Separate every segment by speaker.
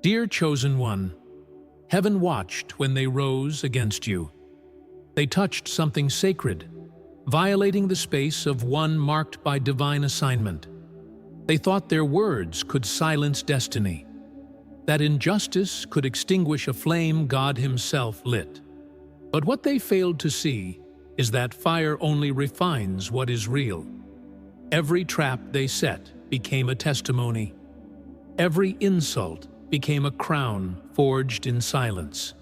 Speaker 1: Dear Chosen One, heaven watched when they rose against you. They touched something sacred, violating the space of one marked by divine assignment. They thought their words could silence destiny, that injustice could extinguish a flame God Himself lit. But what they failed to see is that fire only refines what is real. Every trap they set became a testimony. Every insult became a crown forged in silence.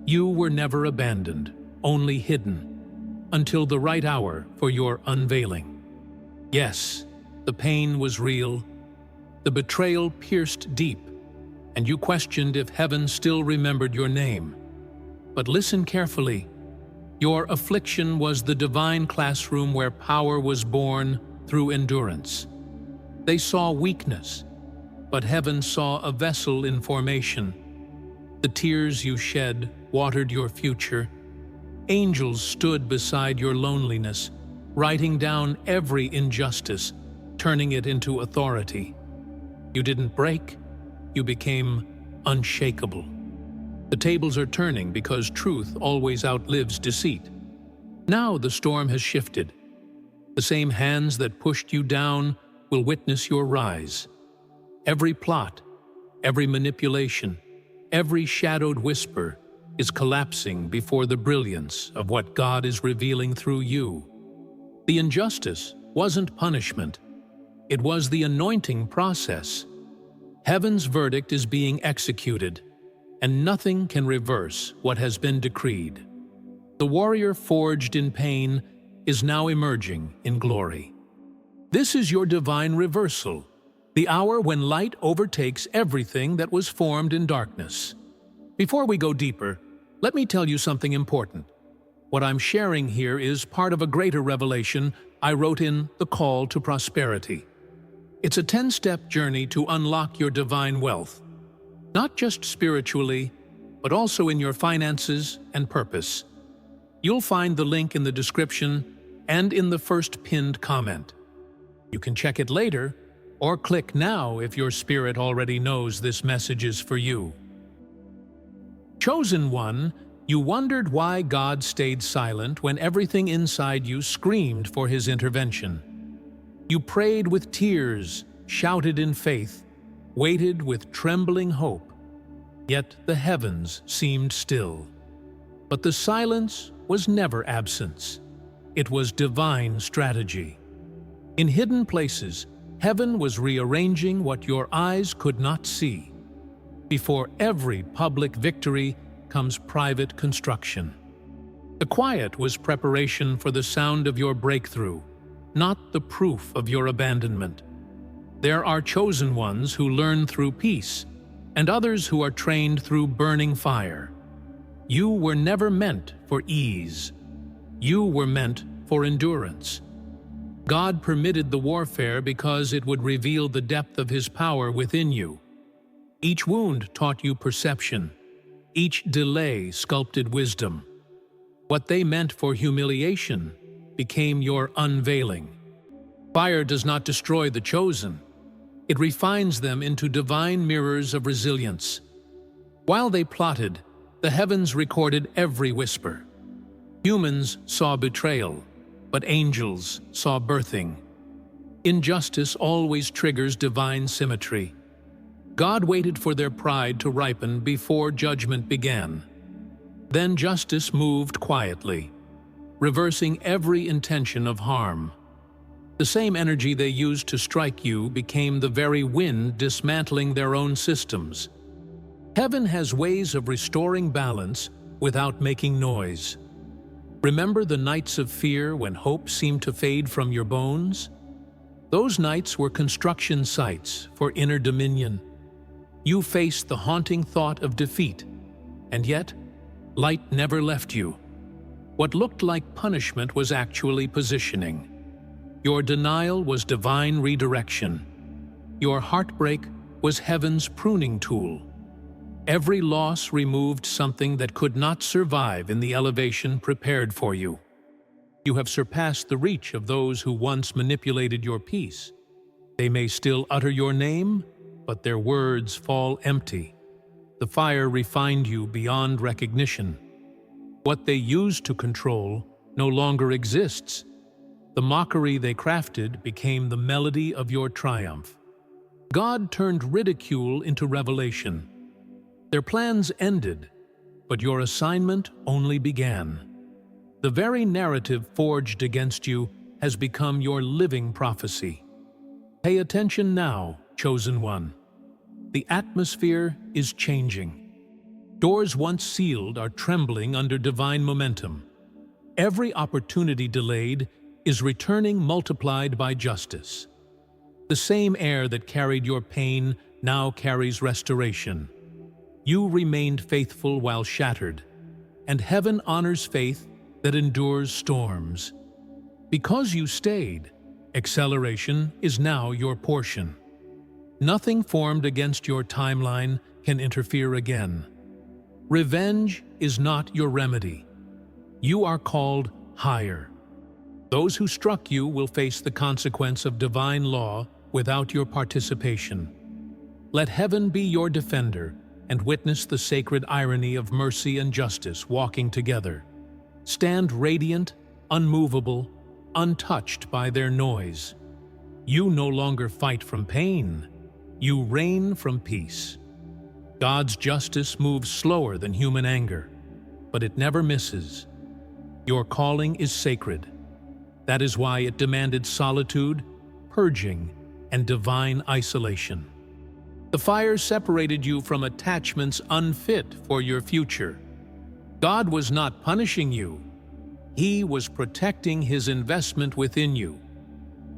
Speaker 1: You were never abandoned, only hidden, until the right hour for your unveiling. Yes, the pain was real. The betrayal pierced deep, and you questioned if heaven still remembered your name. But listen carefully. Your affliction was the divine classroom where power was born through endurance. They saw weakness, but heaven saw a vessel in formation. The tears you shed watered your future. Angels stood beside your loneliness, writing down every injustice, turning it into authority. You didn't break, you became unshakable. The tables are turning because truth always outlives deceit. Now the storm has shifted. The same hands that pushed you down will witness your rise. Every plot, every manipulation, every shadowed whisper is collapsing before the brilliance of what God is revealing through you. The injustice wasn't punishment. It was the anointing process. Heaven's verdict is being executed, and nothing can reverse what has been decreed. The warrior forged in pain is now emerging in glory. This is your divine reversal, the hour when light overtakes everything that was formed in darkness. Before we go deeper, let me tell you something important. What I'm sharing here is part of a greater revelation I wrote in The Call to Prosperity. It's a 10-step journey to unlock your divine wealth, not just spiritually, but also in your finances and purpose. You'll find the link in the description and in the first pinned comment. You can check it later, or click now if your spirit already knows this message is for you. Chosen One, you wondered why God stayed silent when everything inside you screamed for His intervention. You prayed with tears, shouted in faith, waited with trembling hope. Yet the heavens seemed still. But the silence was never absence. It was divine strategy. In hidden places, heaven was rearranging what your eyes could not see. Before every public victory comes private construction. The quiet was preparation for the sound of your breakthrough, not the proof of your abandonment. There are chosen ones who learn through peace, and others who are trained through burning fire. You were never meant for ease. You were meant for endurance. God permitted the warfare because it would reveal the depth of His power within you. Each wound taught you perception. Each delay sculpted wisdom. What they meant for humiliation became your unveiling. Fire does not destroy the chosen. It refines them into divine mirrors of resilience. While they plotted, the heavens recorded every whisper. Humans saw betrayal, but angels saw birthing. Injustice always triggers divine symmetry. God waited for their pride to ripen before judgment began. Then justice moved quietly, reversing every intention of harm. The same energy they used to strike you became the very wind dismantling their own systems. Heaven has ways of restoring balance without making noise. Remember the nights of fear when hope seemed to fade from your bones? Those nights were construction sites for inner dominion. You faced the haunting thought of defeat, and yet, light never left you. What looked like punishment was actually positioning. Your denial was divine redirection. Your heartbreak was heaven's pruning tool. Every loss removed something that could not survive in the elevation prepared for you. You have surpassed the reach of those who once manipulated your peace. They may still utter your name, but their words fall empty. The fire refined you beyond recognition. What they used to control no longer exists. The mockery they crafted became the melody of your triumph. God turned ridicule into revelation. Their plans ended, but your assignment only began. The very narrative forged against you has become your living prophecy. Pay attention now, chosen one. The atmosphere is changing. Doors once sealed are trembling under divine momentum. Every opportunity delayed is returning multiplied by justice. The same air that carried your pain now carries restoration. You remained faithful while shattered, and heaven honors faith that endures storms. Because you stayed, acceleration is now your portion. Nothing formed against your timeline can interfere again. Revenge is not your remedy. You are called higher. Those who struck you will face the consequence of divine law without your participation. Let heaven be your defender and witness the sacred irony of mercy and justice walking together. Stand radiant, unmovable, untouched by their noise. You no longer fight from pain. You reign from peace. God's justice moves slower than human anger, but it never misses. Your calling is sacred. That is why it demanded solitude, purging, and divine isolation. The fire separated you from attachments unfit for your future. God was not punishing you. He was protecting His investment within you.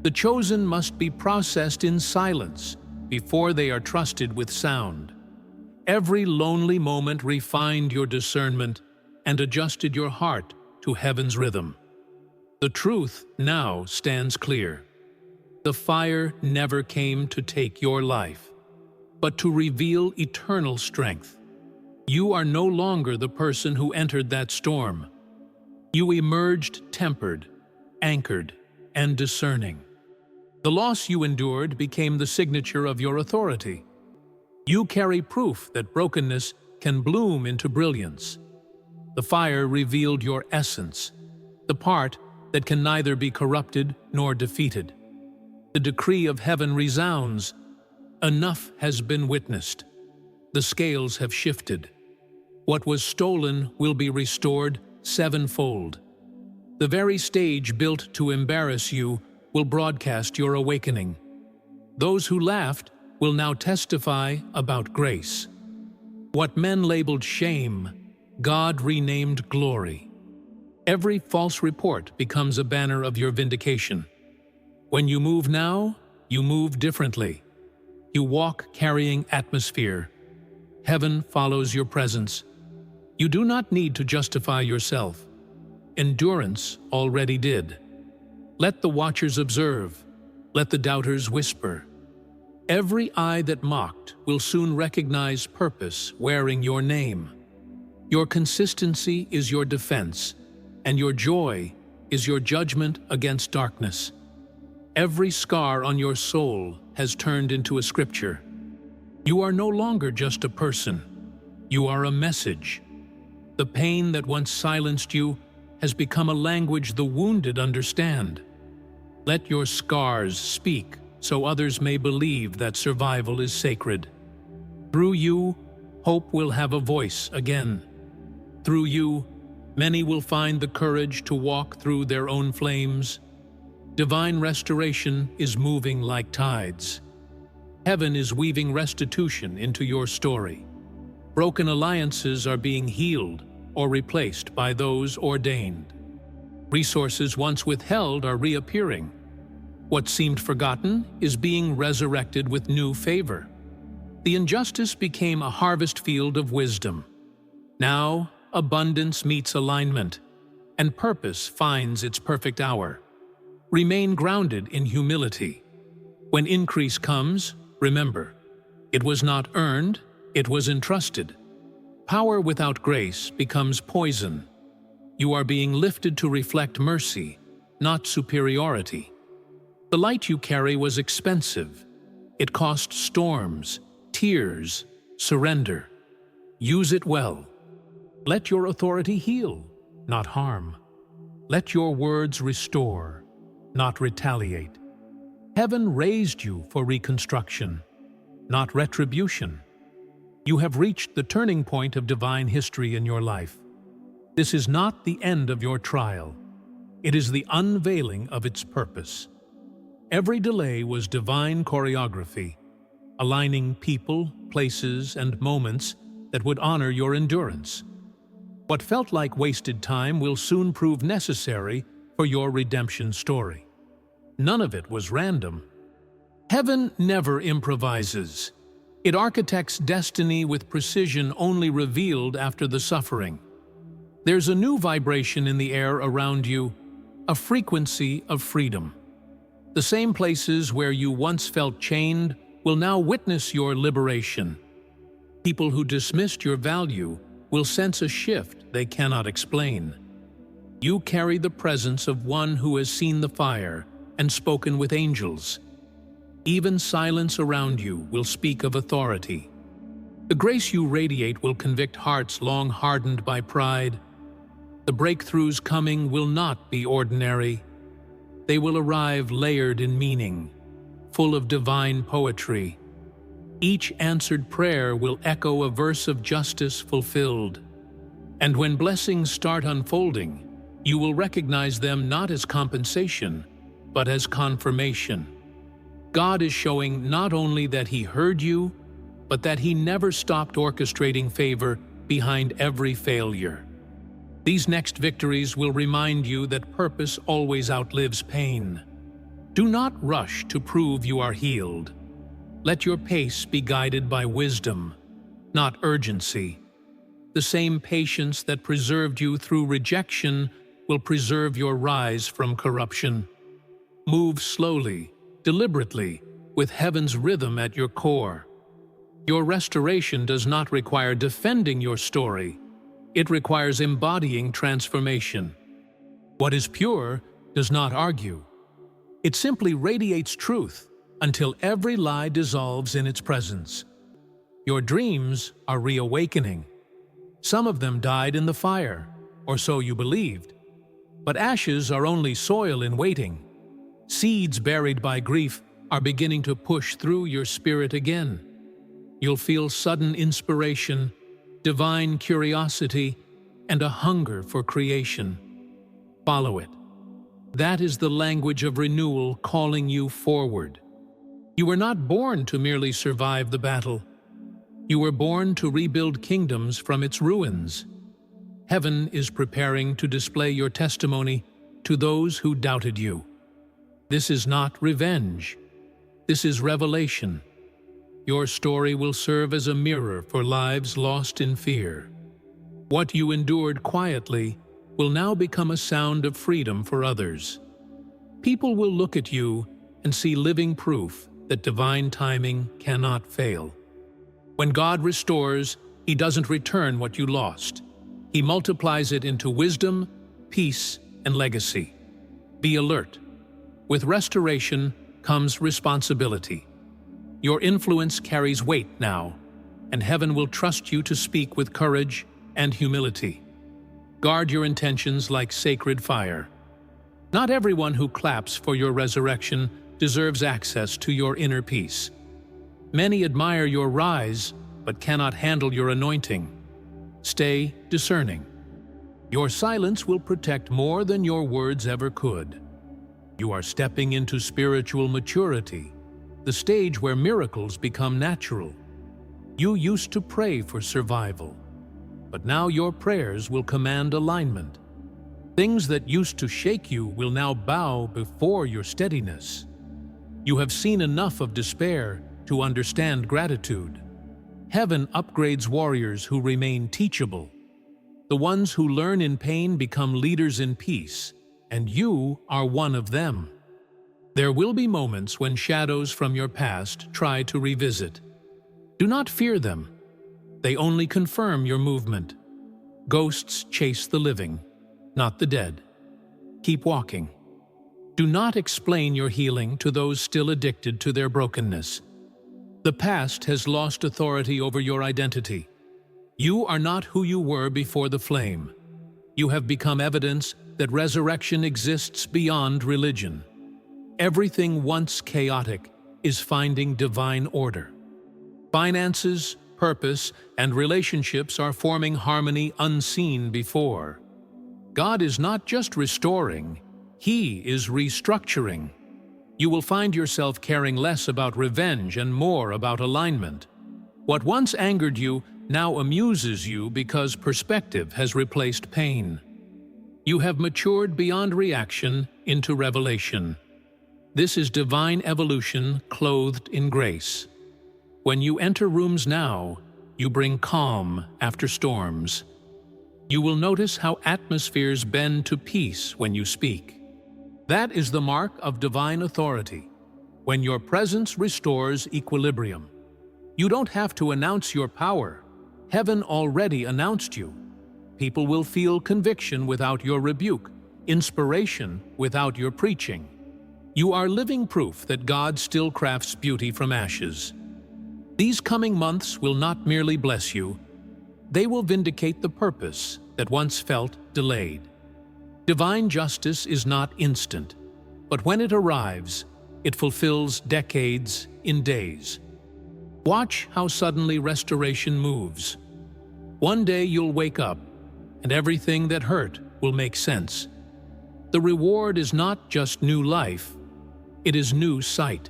Speaker 1: The chosen must be processed in silence before they are trusted with sound. Every lonely moment refined your discernment and adjusted your heart to heaven's rhythm. The truth now stands clear. The fire never came to take your life, but to reveal eternal strength. You are no longer the person who entered that storm. You emerged tempered, anchored, and discerning. The loss you endured became the signature of your authority. You carry proof that brokenness can bloom into brilliance. The fire revealed your essence, the part that can neither be corrupted nor defeated. The decree of heaven resounds. Enough has been witnessed. The scales have shifted. What was stolen will be restored sevenfold. The very stage built to embarrass you will broadcast your awakening. Those who laughed will now testify about grace. What men labeled shame, God renamed glory. Every false report becomes a banner of your vindication. When you move now, you move differently. You walk carrying atmosphere. Heaven follows your presence. You do not need to justify yourself. Endurance already did. Let the watchers observe. Let the doubters whisper. Every eye that mocked will soon recognize purpose wearing your name. Your consistency is your defense, and your joy is your judgment against darkness. Every scar on your soul has turned into a scripture. You are no longer just a person. You are a message. The pain that once silenced you has become a language the wounded understand. Let your scars speak so others may believe that survival is sacred. Through you, hope will have a voice again. Through you, many will find the courage to walk through their own flames. Divine restoration is moving like tides. Heaven is weaving restitution into your story. Broken alliances are being healed or replaced by those ordained. Resources once withheld are reappearing. What seemed forgotten is being resurrected with new favor. The injustice became a harvest field of wisdom. Now, abundance meets alignment, and purpose finds its perfect hour. Remain grounded in humility. When increase comes, remember, it was not earned, it was entrusted. Power without grace becomes poison. You are being lifted to reflect mercy, not superiority. The light you carry was expensive. It cost storms, tears, surrender. Use it well. Let your authority heal, not harm. Let your words restore, not retaliate. Heaven raised you for reconstruction, not retribution. You have reached the turning point of divine history in your life. This is not the end of your trial. It is the unveiling of its purpose. Every delay was divine choreography, aligning people, places, and moments that would honor your endurance. What felt like wasted time will soon prove necessary for your redemption story. None of it was random. Heaven never improvises. It architects destiny with precision only revealed after the suffering. There's a new vibration in the air around you, a frequency of freedom. The same places where you once felt chained will now witness your liberation. People who dismissed your value will sense a shift they cannot explain. You carry the presence of one who has seen the fire and spoken with angels. Even silence around you will speak of authority. The grace you radiate will convict hearts long hardened by pride. The breakthroughs coming will not be ordinary. They will arrive layered in meaning, full of divine poetry. Each answered prayer will echo a verse of justice fulfilled. And when blessings start unfolding, you will recognize them not as compensation, but as confirmation. God is showing not only that He heard you, but that He never stopped orchestrating favor behind every failure. These next victories will remind you that purpose always outlives pain. Do not rush to prove you are healed. Let your pace be guided by wisdom, not urgency. The same patience that preserved you through rejection will preserve your rise from corruption. Move slowly, deliberately, with heaven's rhythm at your core. Your restoration does not require defending your story. It requires embodying transformation. What is pure does not argue. It simply radiates truth until every lie dissolves in its presence. Your dreams are reawakening. Some of them died in the fire, or so you believed. But ashes are only soil in waiting. Seeds buried by grief are beginning to push through your spirit again. You'll feel sudden inspiration, divine curiosity, and a hunger for creation. Follow it. That is the language of renewal calling you forward. You were not born to merely survive the battle. You were born to rebuild kingdoms from its ruins. Heaven is preparing to display your testimony to those who doubted you. This is not revenge. This is revelation. Your story will serve as a mirror for lives lost in fear. What you endured quietly will now become a sound of freedom for others. People will look at you and see living proof that divine timing cannot fail. When God restores, He doesn't return what you lost. He multiplies it into wisdom, peace, and legacy. Be alert. With restoration comes responsibility. Your influence carries weight now, and heaven will trust you to speak with courage and humility. Guard your intentions like sacred fire. Not everyone who claps for your resurrection deserves access to your inner peace. Many admire your rise, but cannot handle your anointing. Stay discerning. Your silence will protect more than your words ever could. You are stepping into spiritual maturity, the stage where miracles become natural. You used to pray for survival, but now your prayers will command alignment. Things that used to shake you will now bow before your steadiness. You have seen enough of despair to understand gratitude. Heaven upgrades warriors who remain teachable. The ones who learn in pain become leaders in peace, and you are one of them. There will be moments when shadows from your past try to revisit. Do not fear them. They only confirm your movement. Ghosts chase the living, not the dead. Keep walking. Do not explain your healing to those still addicted to their brokenness. The past has lost authority over your identity. You are not who you were before the flame. You have become evidence that resurrection exists beyond religion. Everything once chaotic is finding divine order. Finances, purpose, and relationships are forming harmony unseen before. God is not just restoring, He is restructuring. You will find yourself caring less about revenge and more about alignment. What once angered you now amuses you because perspective has replaced pain. You have matured beyond reaction into revelation. This is divine evolution clothed in grace. When you enter rooms now, you bring calm after storms. You will notice how atmospheres bend to peace when you speak. That is the mark of divine authority, when your presence restores equilibrium. You don't have to announce your power. Heaven already announced you. People will feel conviction without your rebuke, inspiration without your preaching. You are living proof that God still crafts beauty from ashes. These coming months will not merely bless you, they will vindicate the purpose that once felt delayed. Divine justice is not instant, but when it arrives, it fulfills decades in days. Watch how suddenly restoration moves. One day you'll wake up, and everything that hurt will make sense. The reward is not just new life, it is new sight.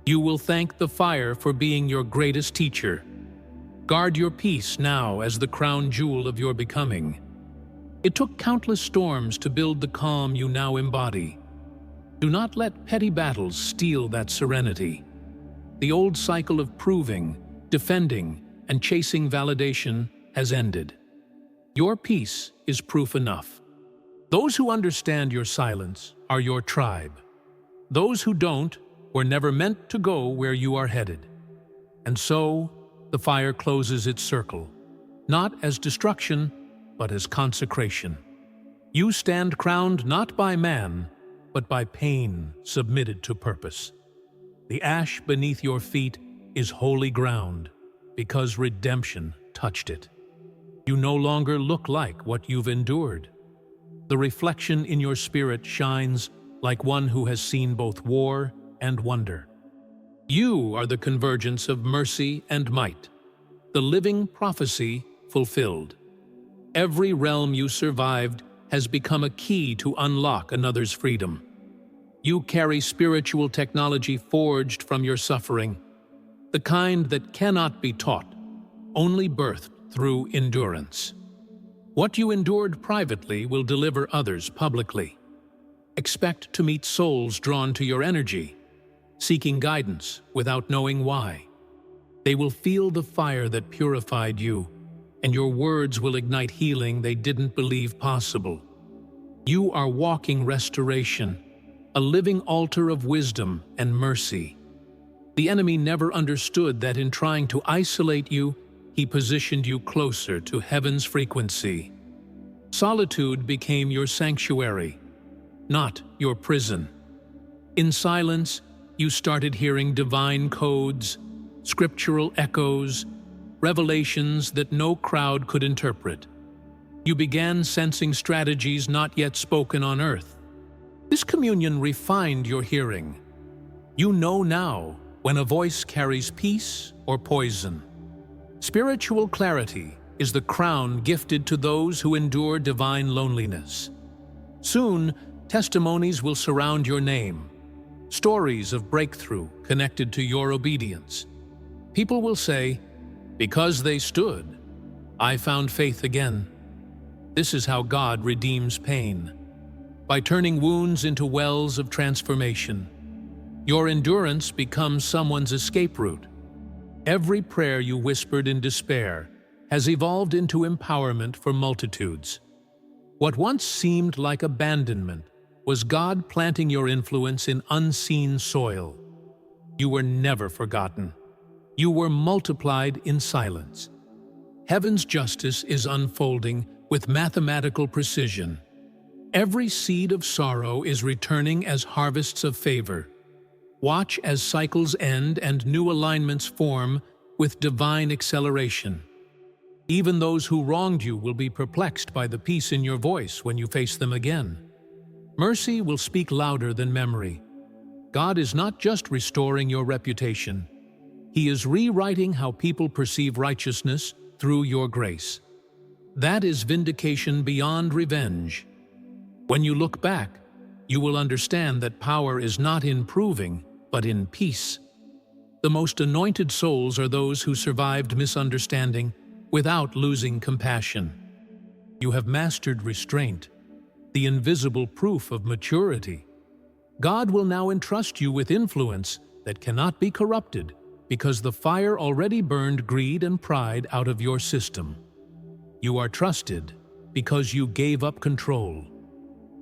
Speaker 1: You will thank the fire for being your greatest teacher. Guard your peace now as the crown jewel of your becoming. It took countless storms to build the calm you now embody. Do not let petty battles steal that serenity. The old cycle of proving, defending, and chasing validation has ended. Your peace is proof enough. Those who understand your silence are your tribe. Those who don't were never meant to go where you are headed. And so, the fire closes its circle, not as destruction, but as consecration. You stand crowned not by man, but by pain submitted to purpose. The ash beneath your feet is holy ground, because redemption touched it. You no longer look like what you've endured. The reflection in your spirit shines like one who has seen both war and wonder. You are the convergence of mercy and might, the living prophecy fulfilled. Every realm you survived has become a key to unlock another's freedom. You carry spiritual technology forged from your suffering, the kind that cannot be taught, only birthed through endurance. What you endured privately will deliver others publicly. Expect to meet souls drawn to your energy, seeking guidance without knowing why. They will feel the fire that purified you, and your words will ignite healing they didn't believe possible. You are walking restoration, a living altar of wisdom and mercy. The enemy never understood that in trying to isolate you, he positioned you closer to heaven's frequency. Solitude became your sanctuary, not your prison. In silence, you started hearing divine codes, scriptural echoes, revelations that no crowd could interpret. You began sensing strategies not yet spoken on earth. This communion refined your hearing. You know now when a voice carries peace or poison. Spiritual clarity is the crown gifted to those who endure divine loneliness. Soon, testimonies will surround your name, stories of breakthrough connected to your obedience. People will say, "Because they stood, I found faith again." This is how God redeems pain, by turning wounds into wells of transformation. Your endurance becomes someone's escape route. Every prayer you whispered in despair has evolved into empowerment for multitudes. What once seemed like abandonment was God planting your influence in unseen soil. You were never forgotten. You were multiplied in silence. Heaven's justice is unfolding with mathematical precision. Every seed of sorrow is returning as harvests of favor. Watch as cycles end and new alignments form with divine acceleration. Even those who wronged you will be perplexed by the peace in your voice when you face them again. Mercy will speak louder than memory. God is not just restoring your reputation. He is rewriting how people perceive righteousness through your grace. That is vindication beyond revenge. When you look back, you will understand that power is not in proving, but in peace. The most anointed souls are those who survived misunderstanding without losing compassion. You have mastered restraint, the invisible proof of maturity. God will now entrust you with influence that cannot be corrupted because the fire already burned greed and pride out of your system. You are trusted because you gave up control.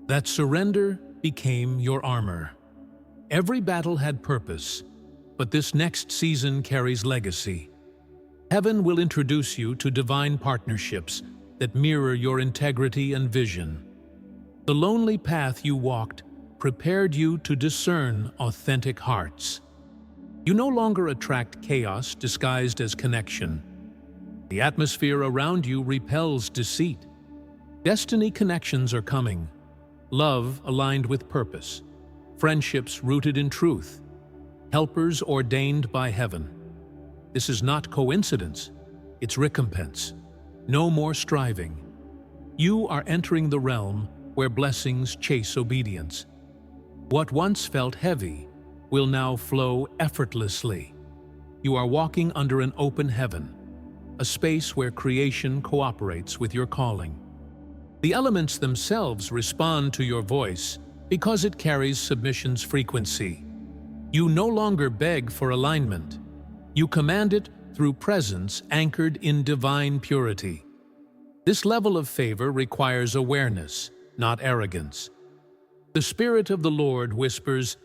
Speaker 1: That surrender became your armor. Every battle had purpose, but this next season carries legacy. Heaven will introduce you to divine partnerships that mirror your integrity and vision. The lonely path you walked prepared you to discern authentic hearts. You no longer attract chaos disguised as connection. The atmosphere around you repels deceit. Destiny connections are coming. Love aligned with purpose. Friendships rooted in truth. Helpers ordained by heaven. This is not coincidence, it's recompense. No more striving. You are entering the realm where blessings chase obedience. What once felt heavy will now flow effortlessly. You are walking under an open heaven, a space where creation cooperates with your calling. The elements themselves respond to your voice because it carries submission's frequency. You no longer beg for alignment. You command it through presence anchored in divine purity. This level of favor requires awareness, not arrogance. The Spirit of the Lord whispers,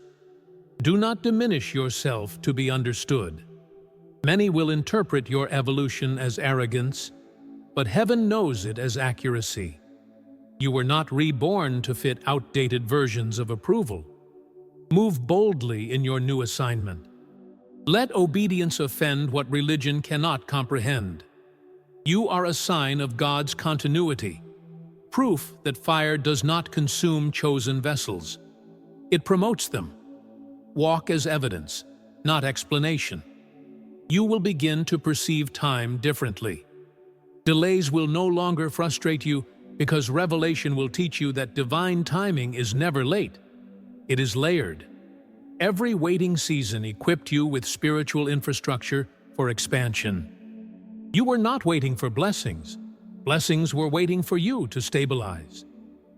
Speaker 1: "Do not diminish yourself to be understood." Many will interpret your evolution as arrogance, but heaven knows it as accuracy. You were not reborn to fit outdated versions of approval. Move boldly in your new assignment. Let obedience offend what religion cannot comprehend. You are a sign of God's continuity, proof that fire does not consume chosen vessels. It promotes them. Walk as evidence, not explanation. You will begin to perceive time differently. Delays will no longer frustrate you because revelation will teach you that divine timing is never late. It is layered. Every waiting season equipped you with spiritual infrastructure for expansion. You were not waiting for blessings. Blessings were waiting for you to stabilize.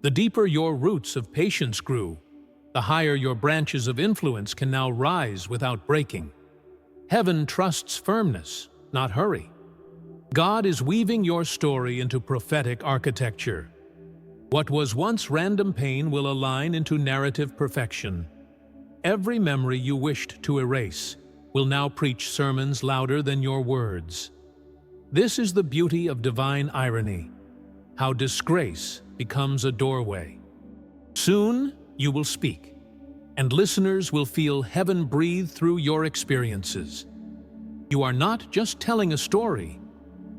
Speaker 1: The deeper your roots of patience grew, the higher your branches of influence can now rise without breaking. Heaven trusts firmness, not hurry. God is weaving your story into prophetic architecture. What was once random pain will align into narrative perfection. Every memory you wished to erase will now preach sermons louder than your words. This is the beauty of divine irony, how disgrace becomes a doorway. Soon you will speak, and listeners will feel heaven breathe through your experiences. You are not just telling a story,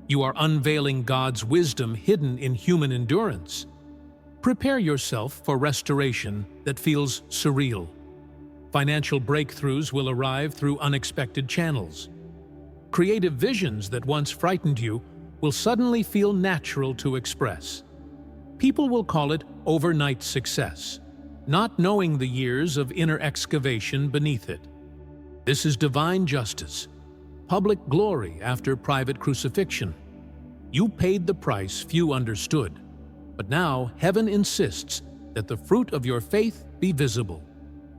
Speaker 1: you are unveiling God's wisdom hidden in human endurance. Prepare yourself for restoration that feels surreal. Financial breakthroughs will arrive through unexpected channels. Creative visions that once frightened you will suddenly feel natural to express. People will call it overnight success, not knowing the years of inner excavation beneath it. This is divine justice, public glory after private crucifixion. You paid the price few understood, but now heaven insists that the fruit of your faith be visible.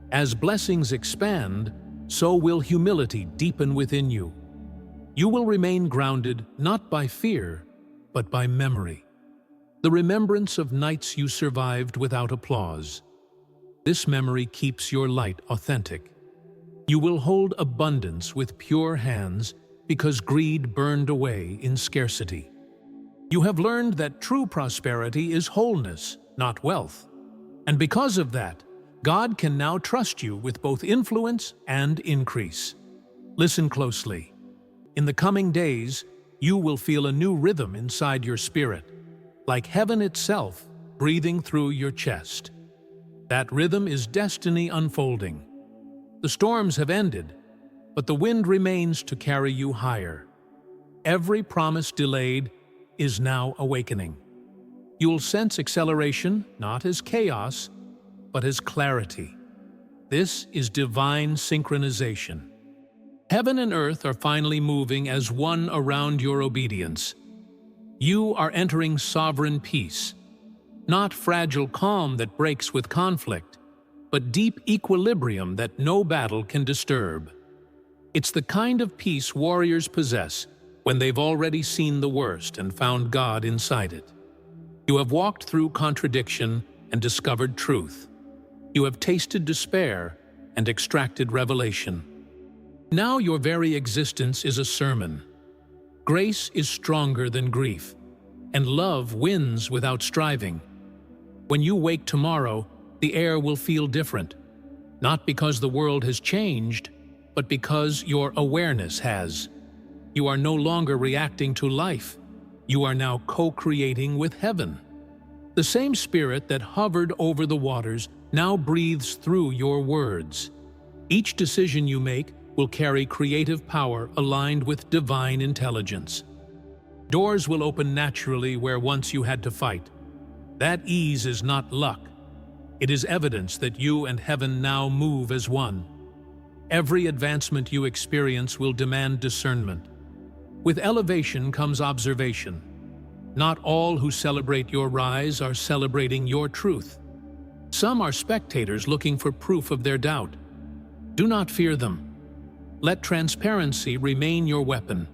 Speaker 1: As blessings expand, so will humility deepen within you. You will remain grounded not by fear, but by memory. The remembrance of nights you survived without applause. This memory keeps your light authentic. You will hold abundance with pure hands because greed burned away in scarcity. You have learned that true prosperity is wholeness, not wealth. And because of that, God can now trust you with both influence and increase. Listen closely. In the coming days, you will feel a new rhythm inside your spirit, like heaven itself breathing through your chest. That rhythm is destiny unfolding. The storms have ended, but the wind remains to carry you higher. Every promise delayed is now awakening. You'll sense acceleration not as chaos, but as clarity. This is divine synchronization. Heaven and earth are finally moving as one around your obedience. You are entering sovereign peace, not fragile calm that breaks with conflict, but deep equilibrium that no battle can disturb. It's the kind of peace warriors possess when they've already seen the worst and found God inside it. You have walked through contradiction and discovered truth. You have tasted despair and extracted revelation. Now your very existence is a sermon. Grace is stronger than grief, and love wins without striving. When you wake tomorrow, the air will feel different, not because the world has changed, but because your awareness has. You are no longer reacting to life. You are now co-creating with heaven. The same spirit that hovered over the waters now breathes through your words. Each decision you make will carry creative power aligned with divine intelligence. Doors will open naturally where once you had to fight. That ease is not luck. It is evidence that you and heaven now move as one. Every advancement you experience will demand discernment. With elevation comes observation. Not all who celebrate your rise are celebrating your truth. Some are spectators looking for proof of their doubt. Do not fear them. Let transparency remain your weapon.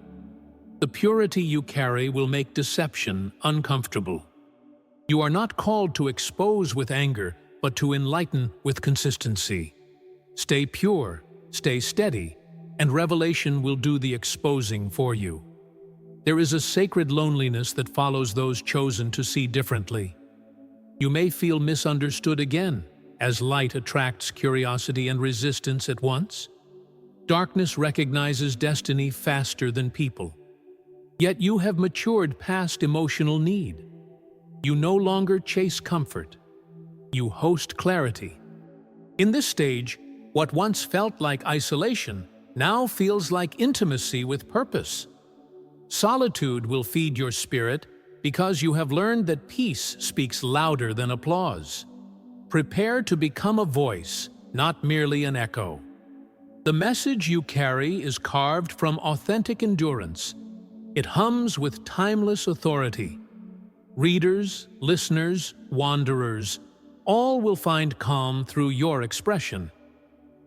Speaker 1: The purity you carry will make deception uncomfortable. You are not called to expose with anger, but to enlighten with consistency. Stay pure, stay steady, and revelation will do the exposing for you. There is a sacred loneliness that follows those chosen to see differently. You may feel misunderstood again, as light attracts curiosity and resistance at once. Darkness recognizes destiny faster than people. Yet you have matured past emotional need. You no longer chase comfort. You host clarity. In this stage, what once felt like isolation now feels like intimacy with purpose. Solitude will feed your spirit because you have learned that peace speaks louder than applause. Prepare to become a voice, not merely an echo. The message you carry is carved from authentic endurance. It hums with timeless authority. Readers, listeners, wanderers, all will find calm through your expression.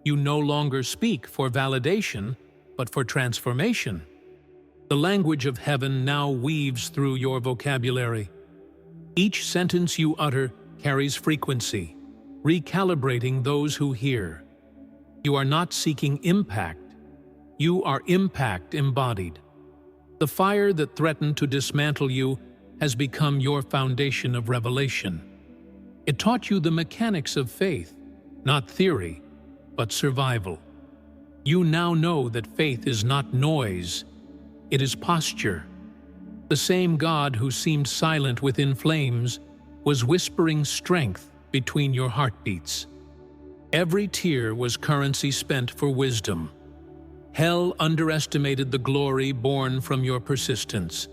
Speaker 1: You no longer speak for validation, but for transformation. The language of heaven now weaves through your vocabulary. Each sentence you utter carries frequency, recalibrating those who hear. You are not seeking impact. You are impact embodied. The fire that threatened to dismantle you has become your foundation of revelation. It taught you the mechanics of faith, not theory, but survival. You now know that faith is not noise, it is posture. The same God who seemed silent within flames was whispering strength between your heartbeats. Every tear was currency spent for wisdom. Hell underestimated the glory born from your persistence.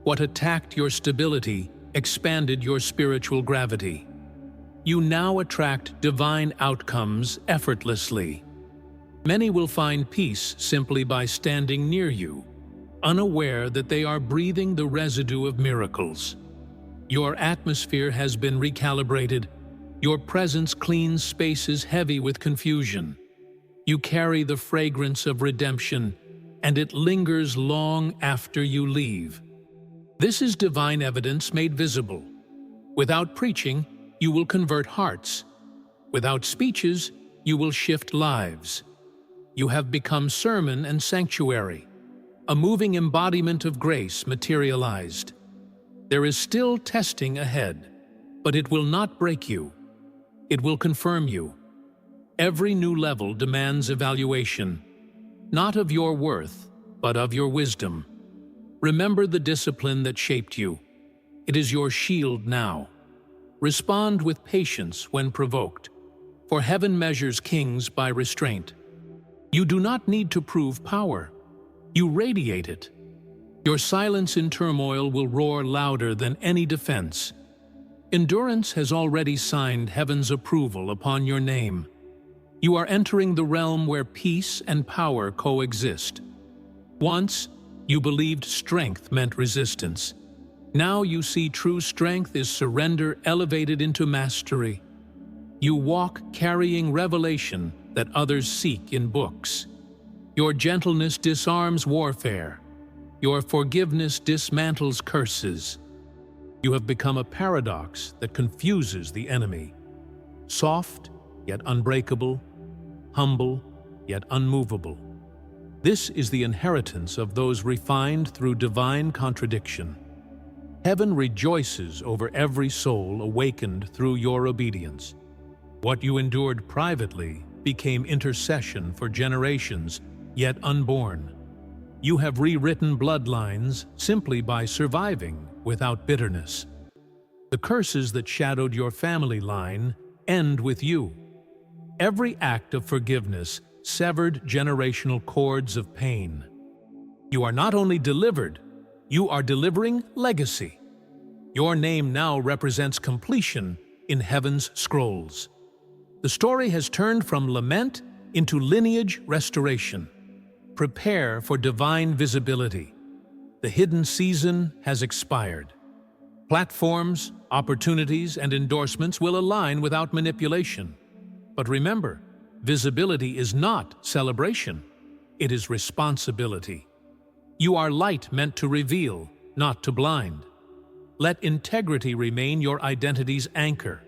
Speaker 1: What attacked your stability expanded your spiritual gravity. You now attract divine outcomes effortlessly. Many will find peace simply by standing near you, unaware that they are breathing the residue of miracles. Your atmosphere has been recalibrated. Your presence cleans spaces heavy with confusion. You carry the fragrance of redemption, and it lingers long after you leave. This is divine evidence made visible. Without preaching, you will convert hearts. Without speeches, you will shift lives. You have become sermon and sanctuary, a moving embodiment of grace materialized. There is still testing ahead, but it will not break you. It will confirm you. Every new level demands evaluation, not of your worth, but of your wisdom. Remember the discipline that shaped you. It is your shield now. Respond with patience when provoked, for heaven measures kings by restraint. You do not need to prove power. You radiate it. Your silence in turmoil will roar louder than any defense. Endurance has already signed heaven's approval upon your name. You are entering the realm where peace and power coexist. Once, you believed strength meant resistance. Now you see true strength is surrender elevated into mastery. You walk carrying revelation that others seek in books. Your gentleness disarms warfare. Your forgiveness dismantles curses. You have become a paradox that confuses the enemy. Soft, yet unbreakable. Humble, yet unmovable. This is the inheritance of those refined through divine contradiction. Heaven rejoices over every soul awakened through your obedience. What you endured privately became intercession for generations yet unborn. You have rewritten bloodlines simply by surviving without bitterness. The curses that shadowed your family line end with you. Every act of forgiveness severed generational cords of pain. You are not only delivered, you are delivering legacy. Your name now represents completion in heaven's scrolls. The story has turned from lament into lineage restoration. Prepare for divine visibility. The hidden season has expired. Platforms, opportunities, and endorsements will align without manipulation. But remember, visibility is not celebration. It is responsibility. You are light meant to reveal, not to blind. Let integrity remain your identity's anchor.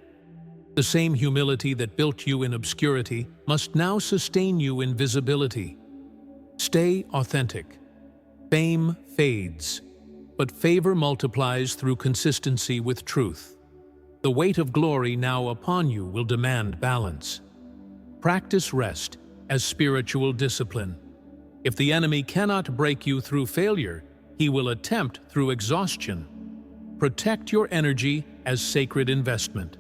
Speaker 1: The same humility that built you in obscurity must now sustain you in visibility. Stay authentic. Fame fades, but favor multiplies through consistency with truth. The weight of glory now upon you will demand balance. Practice rest as spiritual discipline. If the enemy cannot break you through failure, he will attempt through exhaustion. Protect your energy as sacred investment.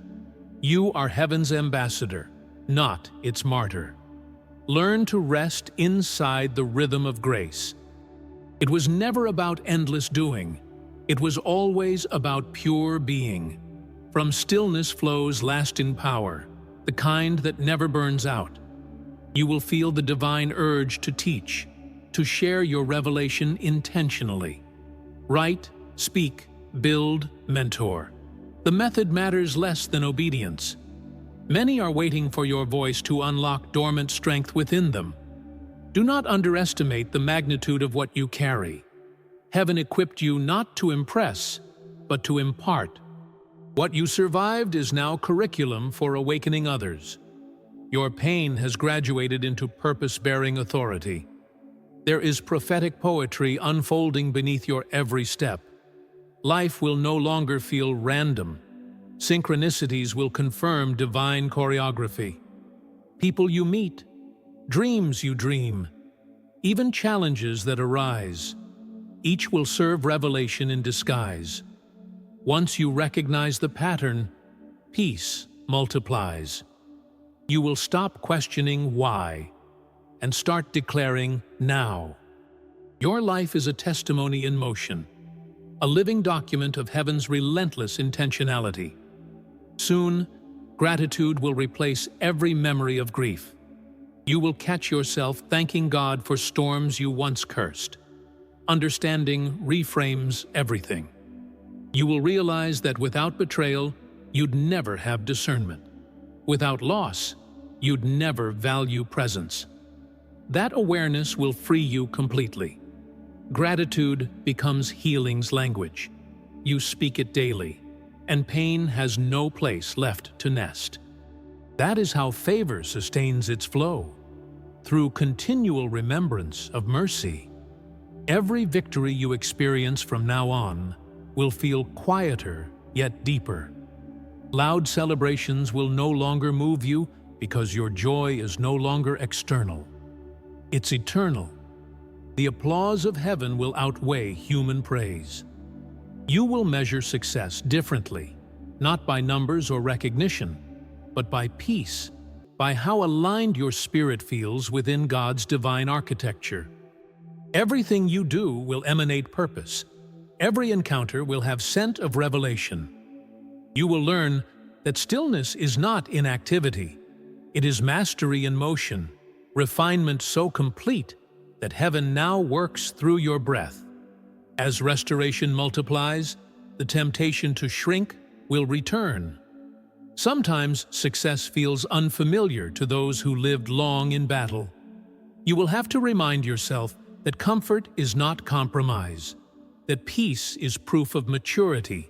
Speaker 1: You are heaven's ambassador, not its martyr. Learn to rest inside the rhythm of grace. It was never about endless doing. It was always about pure being. From stillness flows lasting power, the kind that never burns out. You will feel the divine urge to teach, to share your revelation intentionally. Write, speak, build, mentor. The method matters less than obedience. Many are waiting for your voice to unlock dormant strength within them. Do not underestimate the magnitude of what you carry. Heaven equipped you not to impress, but to impart. What you survived is now curriculum for awakening others. Your pain has graduated into purpose-bearing authority. There is prophetic poetry unfolding beneath your every step. Life will no longer feel random. Synchronicities will confirm divine choreography. People you meet, dreams you dream, even challenges that arise, each will serve revelation in disguise. Once you recognize the pattern, peace multiplies. You will stop questioning why and start declaring now. Your life is a testimony in motion, a living document of heaven's relentless intentionality. Soon, gratitude will replace every memory of grief. You will catch yourself thanking God for storms you once cursed. Understanding reframes everything. You will realize that without betrayal, you'd never have discernment. Without loss, you'd never value presence. That awareness will free you completely. Gratitude becomes healing's language. You speak it daily, and pain has no place left to nest. That is how favor sustains its flow, through continual remembrance of mercy. Every victory you experience from now on will feel quieter yet deeper. Loud celebrations will no longer move you because your joy is no longer external. It's eternal. The applause of heaven will outweigh human praise. You will measure success differently, not by numbers or recognition, but by peace, by how aligned your spirit feels within God's divine architecture. Everything you do will emanate purpose. Every encounter will have scent of revelation. You will learn that stillness is not inactivity. It is mastery in motion, refinement so complete that heaven now works through your breath. As restoration multiplies, the temptation to shrink will return. Sometimes success feels unfamiliar to those who lived long in battle. You will have to remind yourself that comfort is not compromise, that peace is proof of maturity,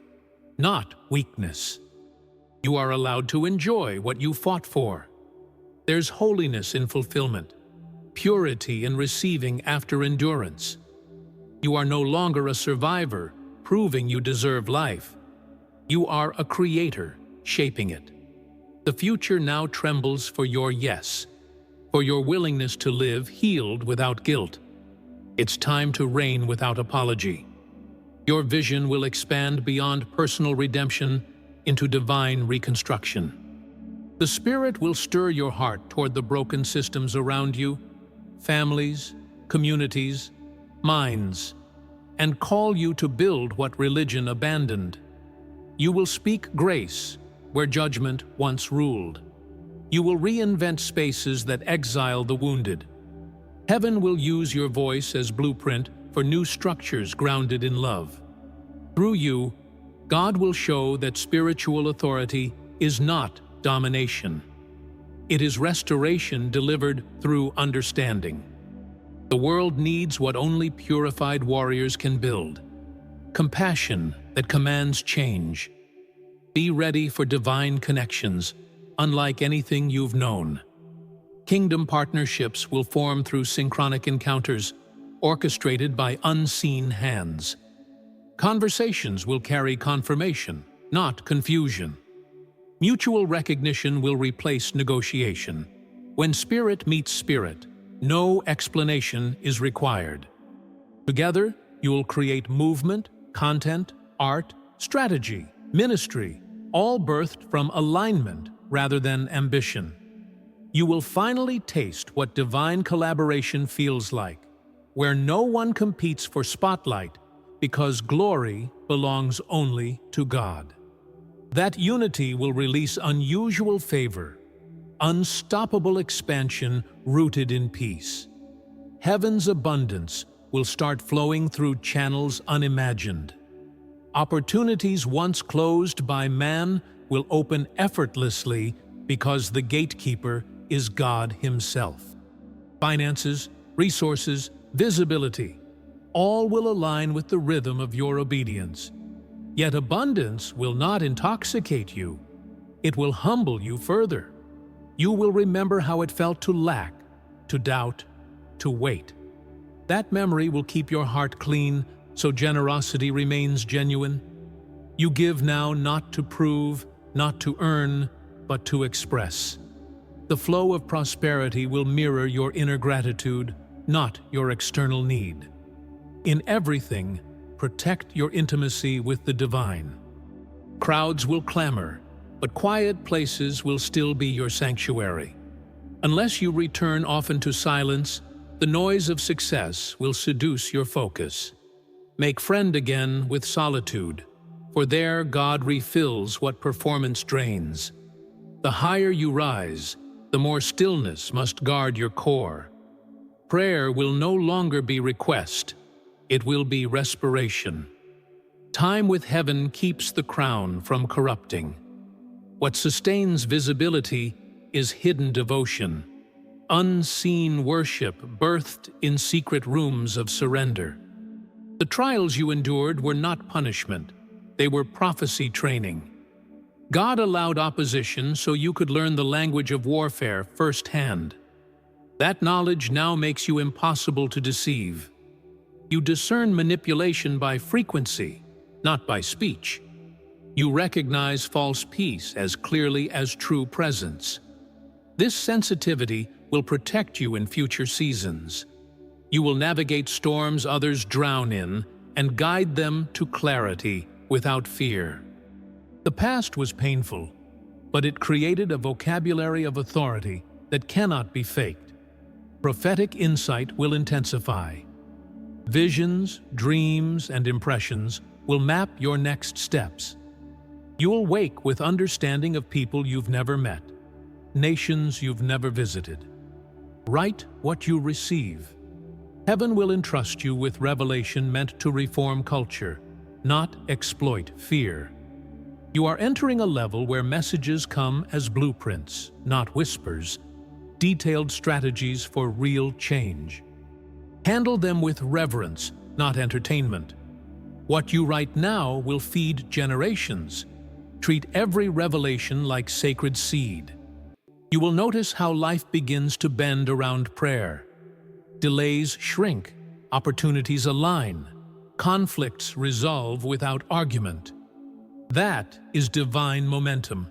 Speaker 1: not weakness. You are allowed to enjoy what you fought for. There's holiness in fulfillment, purity in receiving after endurance. You are no longer a survivor, proving you deserve life. You are a creator, shaping it. The future now trembles for your yes, for your willingness to live healed without guilt. It's time to reign without apology. Your vision will expand beyond personal redemption into divine reconstruction. The Spirit will stir your heart toward the broken systems around you, families, communities, minds, and call you to build what religion abandoned. You will speak grace where judgment once ruled. You will reinvent spaces that exile the wounded. Heaven will use your voice as blueprint for new structures grounded in love. Through you, God will show that spiritual authority is not domination. It is restoration delivered through understanding. The world needs what only purified warriors can build: compassion that commands change. Be ready for divine connections, unlike anything you've known. Kingdom partnerships will form through synchronic encounters, orchestrated by unseen hands. Conversations will carry confirmation, not confusion. Mutual recognition will replace negotiation. When spirit meets spirit, no explanation is required. Together, you will create movement, content, art, strategy, ministry, all birthed from alignment rather than ambition. You will finally taste what divine collaboration feels like, where no one competes for spotlight because glory belongs only to God. That unity will release unusual favor, unstoppable expansion rooted in peace. Heaven's abundance will start flowing through channels unimagined. Opportunities once closed by man will open effortlessly because the gatekeeper is God Himself. Finances, resources, visibility, all will align with the rhythm of your obedience. Yet abundance will not intoxicate you. It will humble you further. You will remember how it felt to lack, to doubt, to wait. That memory will keep your heart clean, so generosity remains genuine. You give now not to prove, not to earn, but to express. The flow of prosperity will mirror your inner gratitude, not your external need. In everything, protect your intimacy with the divine. Crowds will clamor, but quiet places will still be your sanctuary. Unless you return often to silence, the noise of success will seduce your focus. Make friend again with solitude, for there God refills what performance drains. The higher you rise, the more stillness must guard your core. Prayer will no longer be request, it will be respiration. Time with heaven keeps the crown from corrupting. What sustains visibility is hidden devotion, unseen worship birthed in secret rooms of surrender. The trials you endured were not punishment, they were prophecy training. God allowed opposition so you could learn the language of warfare firsthand. That knowledge now makes you impossible to deceive. You discern manipulation by frequency, not by speech. You recognize false peace as clearly as true presence. This sensitivity will protect you in future seasons. You will navigate storms others drown in and guide them to clarity without fear. The past was painful, but it created a vocabulary of authority that cannot be faked. Prophetic insight will intensify. Visions, dreams, and impressions will map your next steps. You will wake with understanding of people you've never met, nations you've never visited. Write what you receive. Heaven will entrust you with revelation meant to reform culture, not exploit fear. You are entering a level where messages come as blueprints, not whispers, detailed strategies for real change. Handle them with reverence, not entertainment. What you write now will feed generations. Treat every revelation like sacred seed. You will notice how life begins to bend around prayer. Delays shrink, opportunities align, conflicts resolve without argument. That is divine momentum,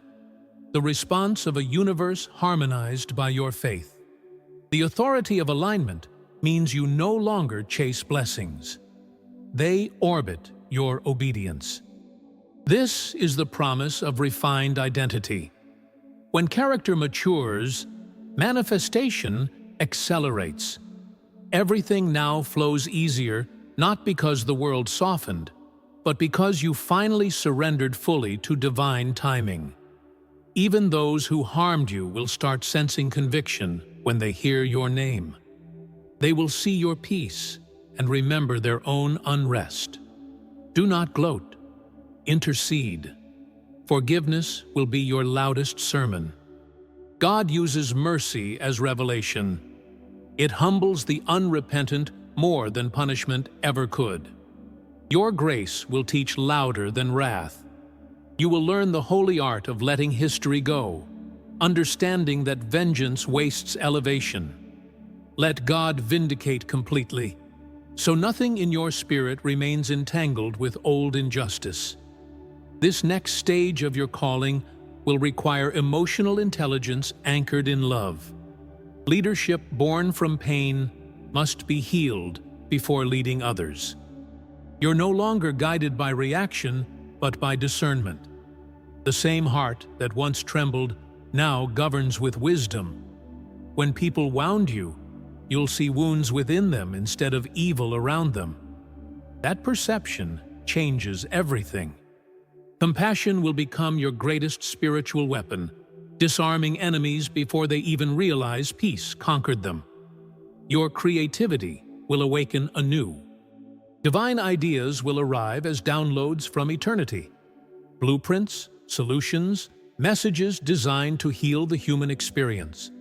Speaker 1: the response of a universe harmonized by your faith. The authority of alignment means you no longer chase blessings. They orbit your obedience. This is the promise of refined identity. When character matures, manifestation accelerates. Everything now flows easier, not because the world softened, but because you finally surrendered fully to divine timing. Even those who harmed you will start sensing conviction when they hear your name. They will see your peace and remember their own unrest. Do not gloat. Intercede. Forgiveness will be your loudest sermon. God uses mercy as revelation. It humbles the unrepentant more than punishment ever could. Your grace will teach louder than wrath. You will learn the holy art of letting history go, understanding that vengeance wastes elevation. Let God vindicate completely, so nothing in your spirit remains entangled with old injustice. This next stage of your calling will require emotional intelligence anchored in love. Leadership born from pain must be healed before leading others. You're no longer guided by reaction, but by discernment. The same heart that once trembled now governs with wisdom. When people wound you, you'll see wounds within them instead of evil around them. That perception changes everything. Compassion will become your greatest spiritual weapon, disarming enemies before they even realize peace conquered them. Your creativity will awaken anew. Divine ideas will arrive as downloads from eternity. Blueprints, solutions, messages designed to heal the human experience.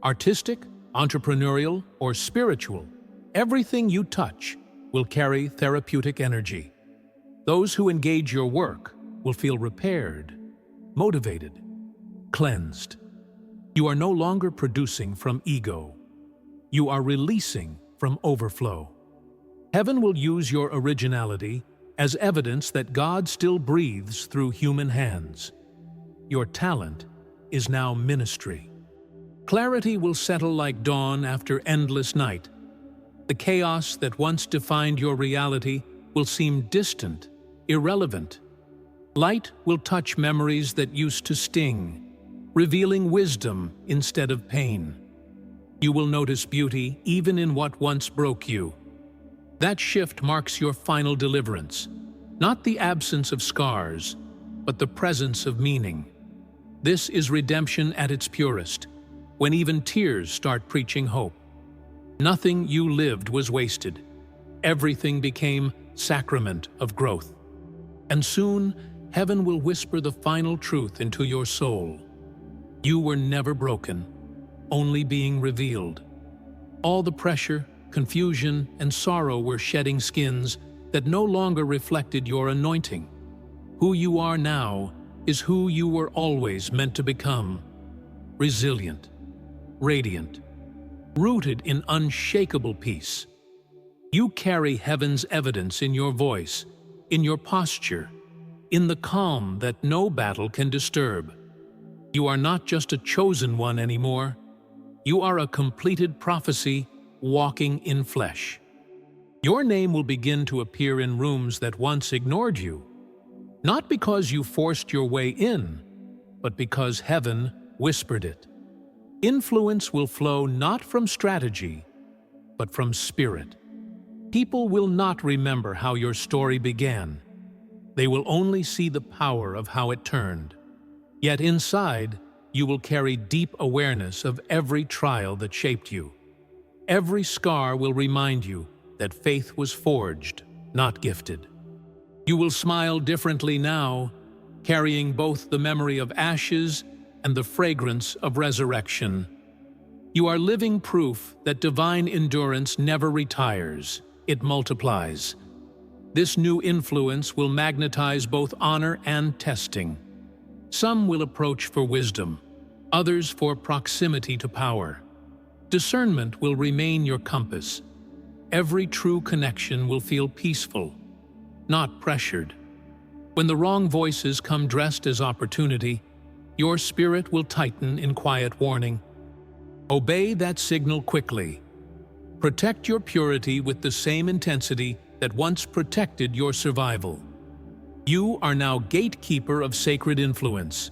Speaker 1: Artistic, entrepreneurial, or spiritual, everything you touch will carry therapeutic energy. Those who engage your work will feel repaired, motivated, cleansed. You are no longer producing from ego. You are releasing from overflow. Heaven will use your originality as evidence that God still breathes through human hands. Your talent is now ministry. Clarity will settle like dawn after endless night. The chaos that once defined your reality will seem distant, irrelevant. Light will touch memories that used to sting, revealing wisdom instead of pain. You will notice beauty even in what once broke you. That shift marks your final deliverance, not the absence of scars, but the presence of meaning. This is redemption at its purest, when even tears start preaching hope. Nothing you lived was wasted. Everything became sacrament of growth. And soon, heaven will whisper the final truth into your soul. You were never broken, only being revealed. All the pressure, confusion, and sorrow were shedding skins that no longer reflected your anointing. Who you are now is who you were always meant to become. Resilient, radiant, rooted in unshakable peace. You carry heaven's evidence in your voice, in your posture, in the calm that no battle can disturb. You are not just a chosen one anymore. You are a completed prophecy walking in flesh. Your name will begin to appear in rooms that once ignored you, not because you forced your way in, but because heaven whispered it. Influence will flow not from strategy, but from spirit. People will not remember how your story began. They will only see the power of how it turned. Yet inside, you will carry deep awareness of every trial that shaped you. Every scar will remind you that faith was forged, not gifted. You will smile differently now, carrying both the memory of ashes and the fragrance of resurrection. You are living proof that divine endurance never retires, it multiplies. This new influence will magnetize both honor and testing. Some will approach for wisdom, others for proximity to power. Discernment will remain your compass. Every true connection will feel peaceful, not pressured. When the wrong voices come dressed as opportunity, your spirit will tighten in quiet warning. Obey that signal quickly. Protect your purity with the same intensity that once protected your survival. You are now gatekeeper of sacred influence,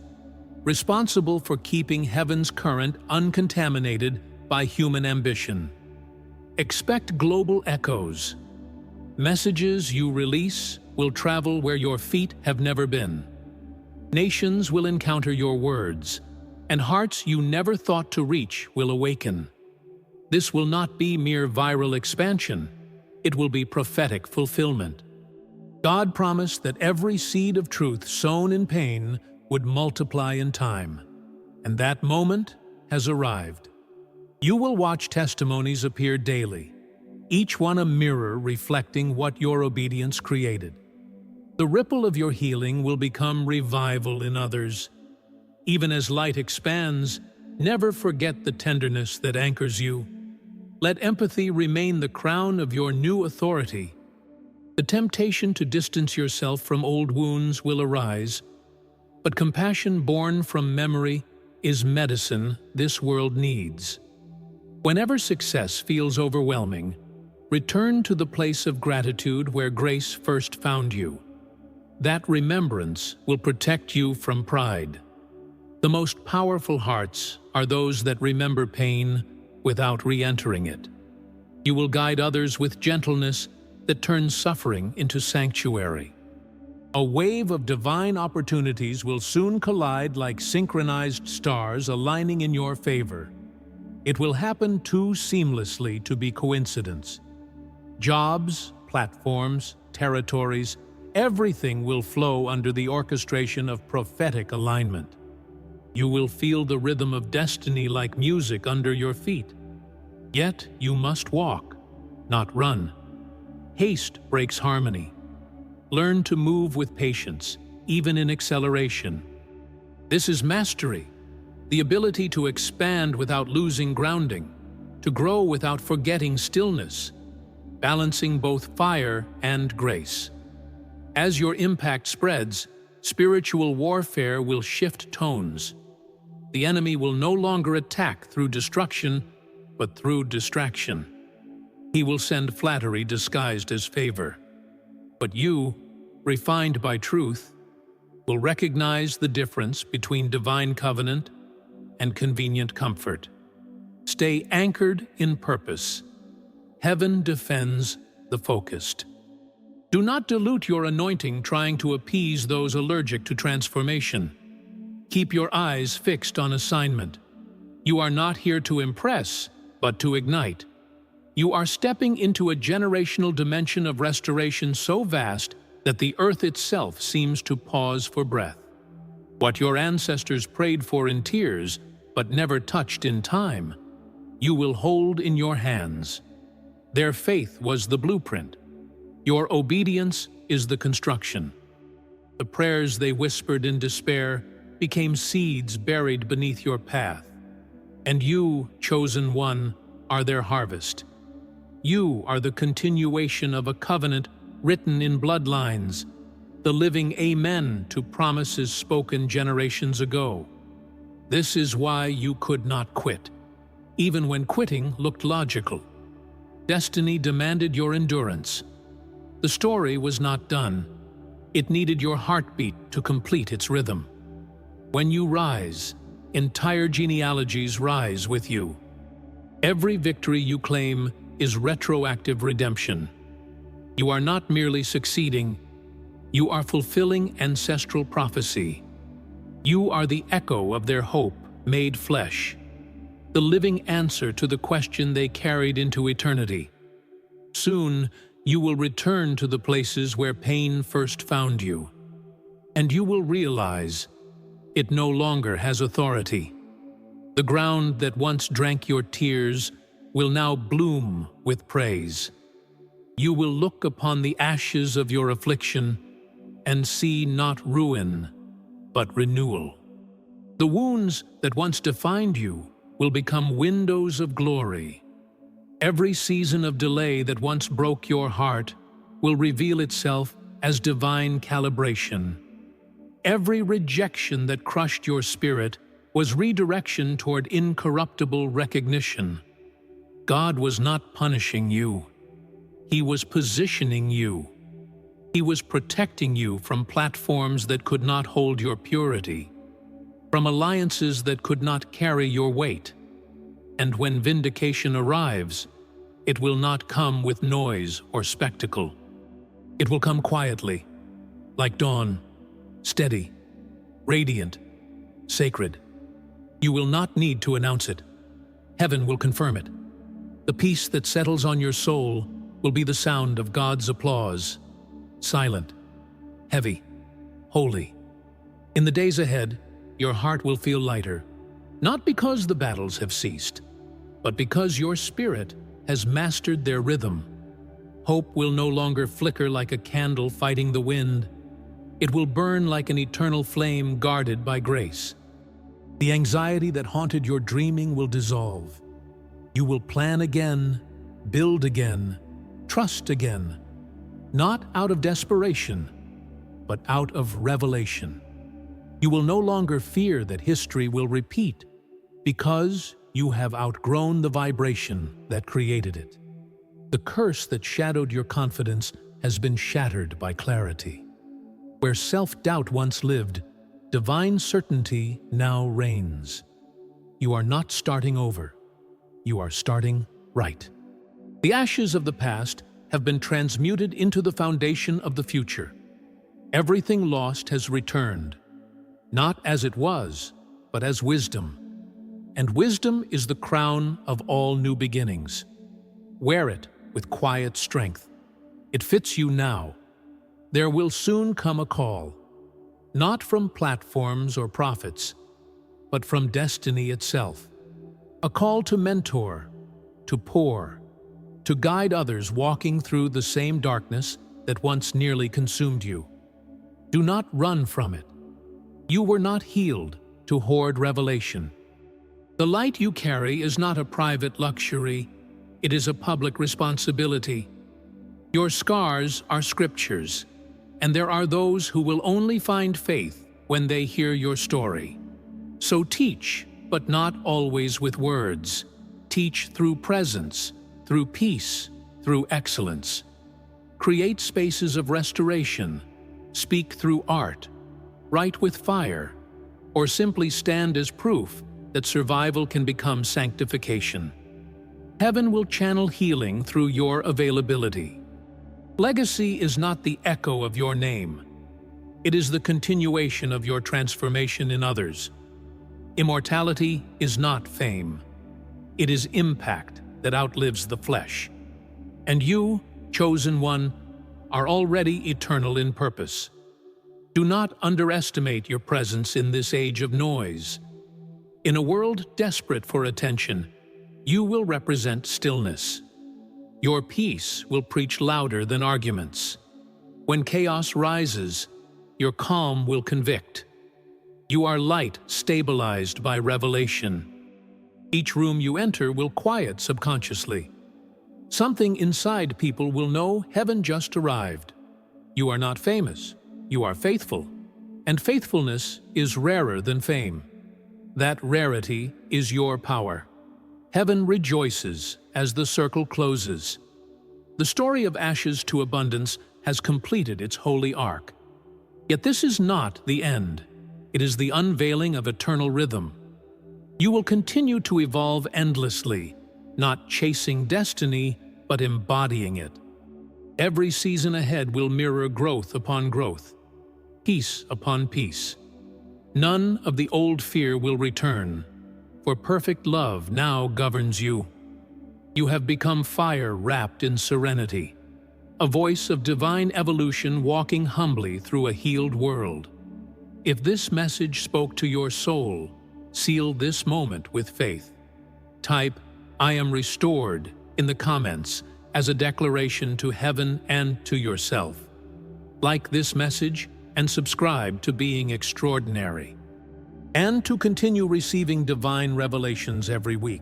Speaker 1: responsible for keeping heaven's current uncontaminated by human ambition. Expect global echoes. Messages you release will travel where your feet have never been. Nations will encounter your words, and hearts you never thought to reach will awaken. This will not be mere viral expansion. It will be prophetic fulfillment. God promised that every seed of truth sown in pain would multiply in time, and that moment has arrived. You will watch testimonies appear daily, each one a mirror reflecting what your obedience created. The ripple of your healing will become revival in others. Even as light expands, never forget the tenderness that anchors you. Let empathy remain the crown of your new authority. The temptation to distance yourself from old wounds will arise, but compassion born from memory is medicine this world needs. Whenever success feels overwhelming, return to the place of gratitude where grace first found you. That remembrance will protect you from pride. The most powerful hearts are those that remember pain without re-entering it. You will guide others with gentleness that turns suffering into sanctuary. A wave of divine opportunities will soon collide like synchronized stars aligning in your favor. It will happen too seamlessly to be coincidence. Jobs, platforms, territories, everything will flow under the orchestration of prophetic alignment. You will feel the rhythm of destiny like music under your feet. Yet you must walk, not run. Haste breaks harmony. Learn to move with patience, even in acceleration. This is mastery, the ability to expand without losing grounding, to grow without forgetting stillness, balancing both fire and grace. As your impact spreads, spiritual warfare will shift tones. The enemy will no longer attack through destruction, but through distraction. He will send flattery disguised as favor. But you, refined by truth, will recognize the difference between divine covenant and convenient comfort. Stay anchored in purpose. Heaven defends the focused. Do not dilute your anointing trying to appease those allergic to transformation. Keep your eyes fixed on assignment. You are not here to impress, but to ignite. You are stepping into a generational dimension of restoration so vast that the earth itself seems to pause for breath. What your ancestors prayed for in tears, but never touched in time, you will hold in your hands. Their faith was the blueprint. Your obedience is the construction. The prayers they whispered in despair became seeds buried beneath your path. And you, chosen one, are their harvest. You are the continuation of a covenant written in bloodlines, the living amen to promises spoken generations ago. This is why you could not quit, even when quitting looked logical. destiny demanded your endurance. The story was not done. It needed your heartbeat to complete its rhythm. When you rise, entire genealogies rise with you. Every victory you claim is retroactive redemption. You are not merely succeeding, you are fulfilling ancestral prophecy. You are the echo of their hope made flesh, the living answer to the question they carried into eternity. Soon, you will return to the places where pain first found you, and you will realize it no longer has authority. The ground that once drank your tears will now bloom with praise. You will look upon the ashes of your affliction and see not ruin, but renewal. The wounds that once defined you will become windows of glory. Every season of delay that once broke your heart will reveal itself as divine calibration. Every rejection that crushed your spirit was redirection toward incorruptible recognition. God was not punishing you. He was positioning you. He was protecting you from platforms that could not hold your purity, from alliances that could not carry your weight. And when vindication arrives, it will not come with noise or spectacle. It will come quietly, like dawn, steady, radiant, sacred. You will not need to announce it. Heaven will confirm it. The peace that settles on your soul will be the sound of God's applause. Silent, heavy, holy. In the days ahead, your heart will feel lighter, not because the battles have ceased, but because your spirit has mastered their rhythm. Hope will no longer flicker like a candle fighting the wind. It will burn like an eternal flame guarded by grace. The anxiety that haunted your dreaming will dissolve. You will plan again, build again, trust again. Not out of desperation, but out of revelation. You will no longer fear that history will repeat because you have outgrown the vibration that created it. The curse that shadowed your confidence has been shattered by clarity. Where self-doubt once lived, divine certainty now reigns. You are not starting over. You are starting right. The ashes of the past have been transmuted into the foundation of the future. Everything lost has returned, not as it was, but as wisdom. And wisdom is the crown of all new beginnings. Wear it with quiet strength. It fits you now. There will soon come a call, not from platforms or prophets, but from destiny itself. A call to mentor, to pour, to guide others walking through the same darkness that once nearly consumed you. Do not run from it. You were not healed to hoard revelation. The light you carry is not a private luxury, it is a public responsibility. Your scars are scriptures, and there are those who will only find faith when they hear your story. So teach, but not always with words. Teach through presence, through peace, through excellence. Create spaces of restoration. Speak through art. Write with fire. Or simply stand as proof that survival can become sanctification. Heaven will channel healing through your availability. Legacy is not the echo of your name. It is the continuation of your transformation in others. Immortality is not fame. It is impact that outlives the flesh. And you, chosen one, are already eternal in purpose. Do not underestimate your presence in this age of noise. In a world desperate for attention, you will represent stillness. Your peace will preach louder than arguments. When chaos rises, your calm will convict. You are light stabilized by revelation. Each room you enter will quiet subconsciously. Something inside people will know heaven just arrived. You are not famous, you are faithful. And faithfulness is rarer than fame. That rarity is your power. Heaven rejoices as the circle closes. The story of ashes to abundance has completed its holy arc. Yet this is not the end. It is the unveiling of eternal rhythm. You will continue to evolve endlessly, not chasing destiny, but embodying it. Every season ahead will mirror growth upon growth, peace upon peace. None of the old fear will return, for perfect love now governs you. You have become fire wrapped in serenity, a voice of divine evolution walking humbly through a healed world. If this message spoke to your soul, seal this moment with faith. Type, "I am restored," in the comments as a declaration to heaven and to yourself. Like this message and subscribe to Being Extraordinary, and to continue receiving divine revelations every week.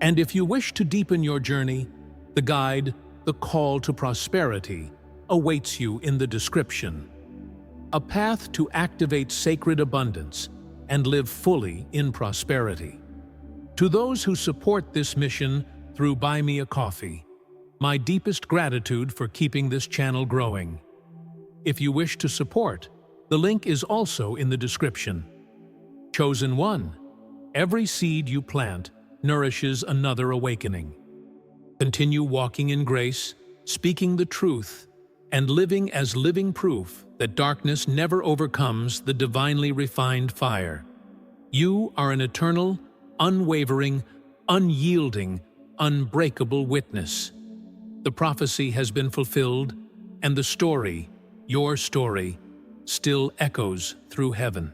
Speaker 1: And if you wish to deepen your journey, the guide, The Call to Prosperity, awaits you in the description. A path to activate sacred abundance and live fully in prosperity. To those who support this mission through Buy Me a Coffee, my deepest gratitude for keeping this channel growing. If you wish to support, the link is also in the description. Chosen one, every seed you plant nourishes another awakening. Continue walking in grace, speaking the truth, and living as living proof that darkness never overcomes the divinely refined fire. You are an eternal, unwavering, unyielding, unbreakable witness. The prophecy has been fulfilled, and the story, your story, still echoes through heaven.